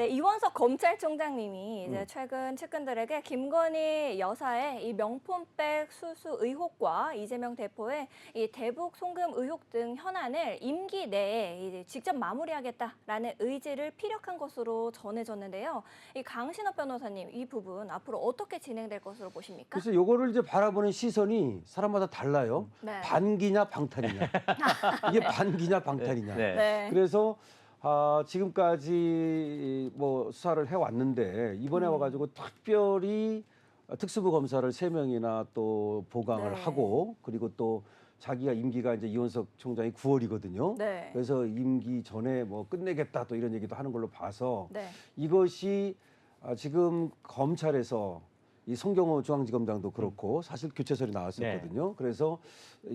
네, 이원석 검찰총장님이 이제 음. 최근 측근들에게 김건희 여사의 이 명품백 수수 의혹과 이재명 대표의 이 대북 송금 의혹 등 현안을 임기 내에 이제 직접 마무리하겠다라는 의지를 피력한 것으로 전해졌는데요. 이 강신업 변호사님, 이 부분 앞으로 어떻게 진행될 것으로 보십니까? 그래서 요거를 이제 바라보는 시선이 사람마다 달라요. 네. 반기냐 방탄이냐. 이게 반기냐 방탄이냐. 네. 네. 그래서 지금까지 뭐 수사를 해왔는데 이번에 와가지고 특별히 특수부 검사를 3명이나 또 보강을 네. 하고 그리고 또 자기가 임기가 이제 이원석 총장이 9월이거든요. 네. 그래서 임기 전에 뭐 끝내겠다 또 이런 얘기도 하는 걸로 봐서 네. 이것이 지금 검찰에서 이 송경호 중앙지검장도 그렇고 사실 교체설이 나왔었거든요. 그래서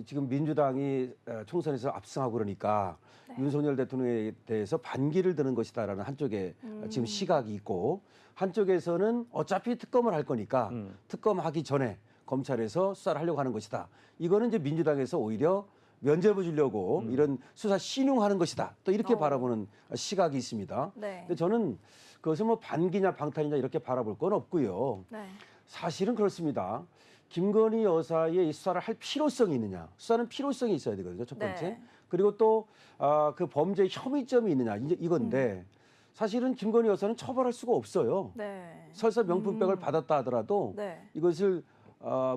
지금 민주당이 총선에서 압승하고 그러니까 윤석열 대통령에 대해서 반기를 드는 것이다라는 한쪽에 지금 시각이 있고 한쪽에서는 어차피 특검을 할 거니까 특검하기 전에 검찰에서 수사를 하려고 하는 것이다. 이거는 이제 민주당에서 오히려 면죄부 주려고 이런 수사 신용하는 것이다. 또 이렇게 바라보는 시각이 있습니다. 네. 근데 저는 그것을 뭐 반기냐 방탄이냐 이렇게 바라볼 건 없고요. 네. 사실은 그렇습니다. 김건희 여사의 이 수사를 할 필요성이 있느냐. 수사는 필요성이 있어야 되거든요. 첫 번째. 네. 그리고 또 그 범죄 혐의점이 있느냐. 이제 이건데 사실은 김건희 여사는 처벌할 수가 없어요. 네. 설사 명품백을 받았다 하더라도 네. 이것을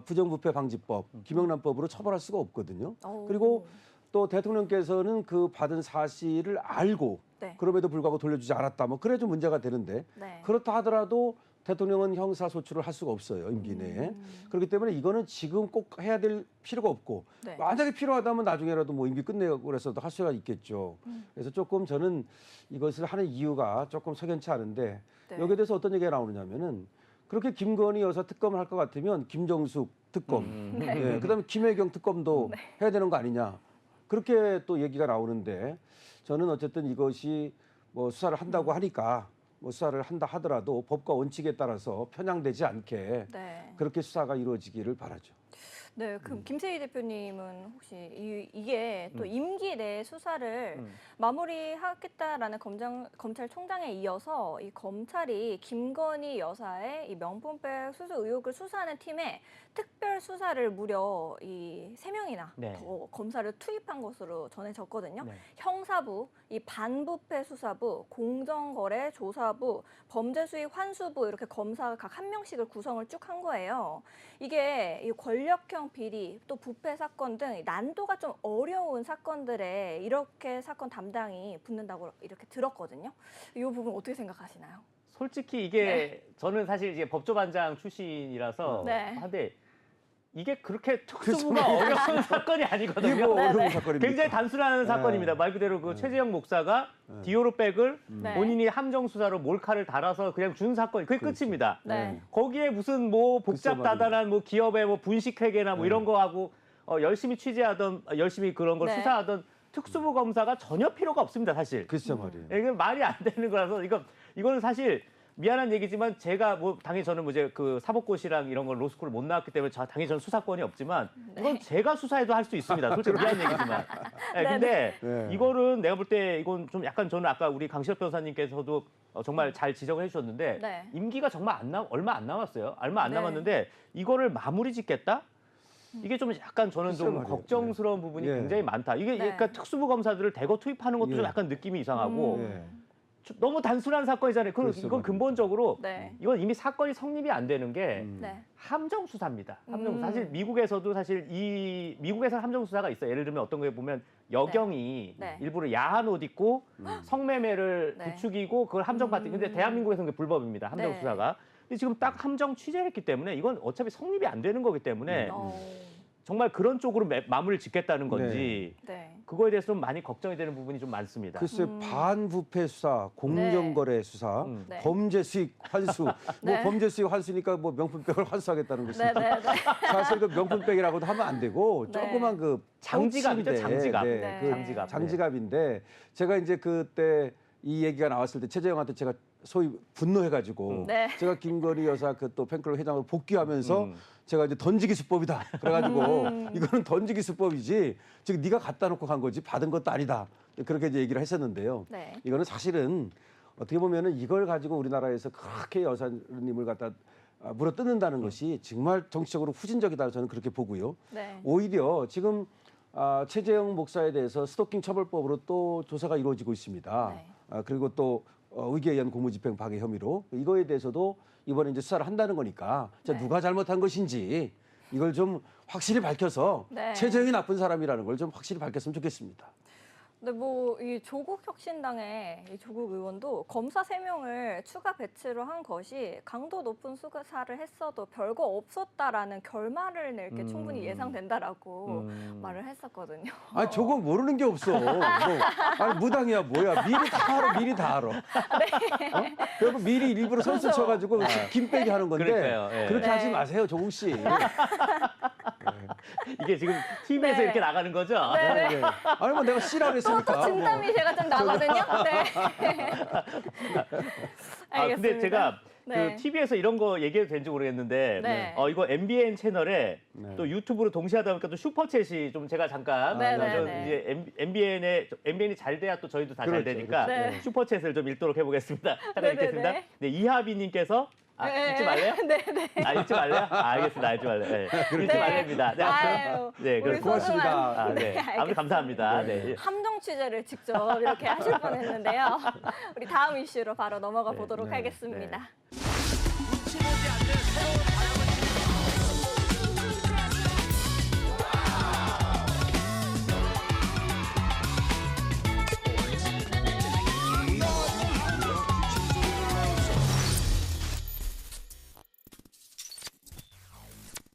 부정부패 방지법, 김영란법으로 처벌할 수가 없거든요. 오. 그리고 또 대통령께서는 그 받은 사실을 알고 네. 그럼에도 불구하고 돌려주지 않았다. 뭐 그래 좀 문제가 되는데 네. 그렇다 하더라도 대통령은 형사소출을 할 수가 없어요. 임기 내에. 그렇기 때문에 이거는 지금 꼭 해야 될 필요가 없고 네. 만약에 필요하다면 나중에라도 뭐 임기 끝내고 그래서도 할 수가 있겠죠. 그래서 조금 저는 이것을 하는 이유가 조금 석연치 않은데 네. 여기에 대해서 어떤 얘기가 나오느냐면은 그렇게 김건희 여사 특검을 할 것 같으면 김정숙 특검, 예, 그다음에 김혜경 특검도 해야 되는 거 아니냐. 그렇게 또 얘기가 나오는데 저는 어쨌든 이것이 뭐 수사를 한다고 하니까 뭐 수사를 한다 하더라도 법과 원칙에 따라서 편향되지 않게 네. 그렇게 수사가 이루어지기를 바라죠. 네, 그럼 김세희 대표님은 혹시 이게 또 임기 내 수사를 마무리하겠다라는 검찰총장에 이어서 이 검찰이 김건희 여사의 이 명품백 수수 의혹을 수사하는 팀에 특별 수사를 무려 이 3명이나 네. 더 검사를 투입한 것으로 전해졌거든요. 네. 형사부, 이 반부패 수사부, 공정거래 조사부, 범죄수익 환수부 이렇게 검사가 각 1명씩을 구성을 쭉 한 거예요. 이게 이 권력형 비리 또 부패 사건 등 난도가 좀 어려운 사건들에 이렇게 사건 담당이 붙는다고 이렇게 들었거든요. 이 부분 어떻게 생각하시나요? 솔직히 이게 저는 사실 이제 법조반장 출신이라서 네. 한데 이게 그렇게 특수부가 어려운 사건이 이게 아니거든요. 뭐 어려운 네. 사건입니까? 굉장히 단순한 사건입니다. 말 그대로 그 최재형 목사가 디오로백을 네. 본인이 함정 수사로 몰카를 달아서 그냥 준 사건, 그게 끝입니다. 네. 거기에 무슨 뭐 글쎄 복잡다단한 뭐 기업의 뭐 분식회계나 뭐 이런 거 하고 열심히 취재하던 열심히 그런 걸 네. 수사하던 특수부 검사가 전혀 필요가 없습니다, 사실. 글쎄 말이에요. 이게 말이 안 되는 거라서 이거는 사실 미안한 얘기지만 제가 뭐 당연히 저는 뭐 이제 그 사법고시랑 이런 걸 로스쿨을 못 나왔기 때문에 당연히 저는 수사권이 없지만 이건 제가 수사해도 할 수 있습니다. 솔직히 미안한 얘기지만. 네, 근데 네. 이거는 내가 볼 때 이건 좀 약간 저는 아까 우리 강신업 변호사님께서도 정말 잘 지적을 해주셨는데 네. 임기가 정말 얼마 안 남았어요. 얼마 안 네. 남았는데 이거를 마무리 짓겠다? 이게 좀 약간 저는 글쎄 좀 말이에요. 걱정스러운 부분이 예. 굉장히 많다. 이게 네. 그러니까 특수부 검사들을 대거 투입하는 것도 예. 좀 약간 느낌이 이상하고 예. 너무 단순한 사건이잖아요. 글쎄 이건 말이에요. 근본적으로 네. 이건 이미 사건이 성립이 안 되는 게 네. 함정 수사입니다. 함정 사실 미국에서도 사실 미국에서 함정 수사가 있어요. 예를 들면 어떤 거에 보면 여경이 네. 일부러 야한 옷 입고 성매매를 네. 부추기고 그걸 함정 파티. 근데 대한민국에서는 그게 불법입니다. 함정 네. 수사가. 근데 지금 딱 함정 취재를 했기 때문에 이건 어차피 성립이 안 되는 거기 때문에 정말 그런 쪽으로 마무리를 짓겠다는 건지 네. 그거에 대해서 좀 많이 걱정이 되는 부분이 좀 많습니다. 글쎄 반부패 수사, 공정거래 수사, 네. 범죄 수익 환수. 네. 뭐 범죄 수익 환수니까 뭐 명품백을 환수하겠다는 것이 네, 네, 네. 사실 그 명품백이라고도 하면 안 되고 네. 조그만 그 장지갑이죠, 파우치인데, 장지갑. 네. 그 장지갑. 장지갑인데 제가 이제 그때 이 얘기가 나왔을 때 최재형한테 제가 소위 분노해가지고 네. 제가 김건희 여사 그 또 팬클럽 회장으로 복귀하면서 제가 이제 던지기 수법이다. 그래가지고 이거는 던지기 수법이지 지금 네가 갖다 놓고 간 거지 받은 것도 아니다. 그렇게 이제 얘기를 했었는데요. 네. 이거는 사실은 어떻게 보면은 이걸 가지고 우리나라에서 그렇게 여사님을 갖다 물어뜯는다는 것이 정말 정치적으로 후진적이다 저는 그렇게 보고요. 네. 오히려 지금 최재형 목사에 대해서 스토킹 처벌법으로 또 조사가 이루어지고 있습니다. 네. 그리고 또 의기에 의한 공무집행 방해 혐의로 이거에 대해서도 이번에 이제 수사를 한다는 거니까 자, 네. 누가 잘못한 것인지 이걸 좀 확실히 밝혀서 네. 최재형이 나쁜 사람이라는 걸 좀 확실히 밝혔으면 좋겠습니다. 근데 뭐 이 조국 혁신당의 이 조국 의원도 검사 3명을 추가 배치로 한 것이 강도 높은 수사를 했어도 별거 없었다라는 결말을 낼 게 충분히 예상된다라고 말을 했었거든요. 아니 저거 모르는 게 없어. 아니 무당이야 뭐야 미리 다 알아 미리 다 알아. 네. 그리고 미리 일부러 선수 쳐가지고 김 빼기 하는 건데 그러니까요. 예. 그렇게 네. 하지 마세요 조국 씨. 이게 지금 TV에서 네. 이렇게 나가는 거죠? 네. 네. 아니 뭐 내가 씨라고 했으니까. 또 진땀이 제가 좀 나거든요. 네. 알겠습니다. 근데 제가 네. 그 TV에서 이런 거 얘기해도 되는지 모르겠는데 네. 이거 MBN 채널에 네. 또 유튜브로 동시에 하다 보니까 또 슈퍼챗이 좀 제가 잠깐 네, 좀 네, 이제 MBN이 잘 돼야 또 저희도 다 잘 그렇죠, 되니까 그렇죠. 네. 슈퍼챗을 좀 읽도록 해보겠습니다. 잠깐 네, 읽겠습니다. 네, 네, 이하빈님께서 네. 읽지 말래요? 네, 네. 읽지 말래요? 알겠습니다. 읽지 말래요. 네. 읽지 말랍니다. 네, 아유, 네, 우리 그렇습니다. 고맙습니다. 네. 아무튼 알겠습니다. 감사합니다. 네. 함정 취재를 직접 이렇게 하실 뻔했는데요. 우리 다음 이슈로 바로 넘어가 보도록 네. 하겠습니다.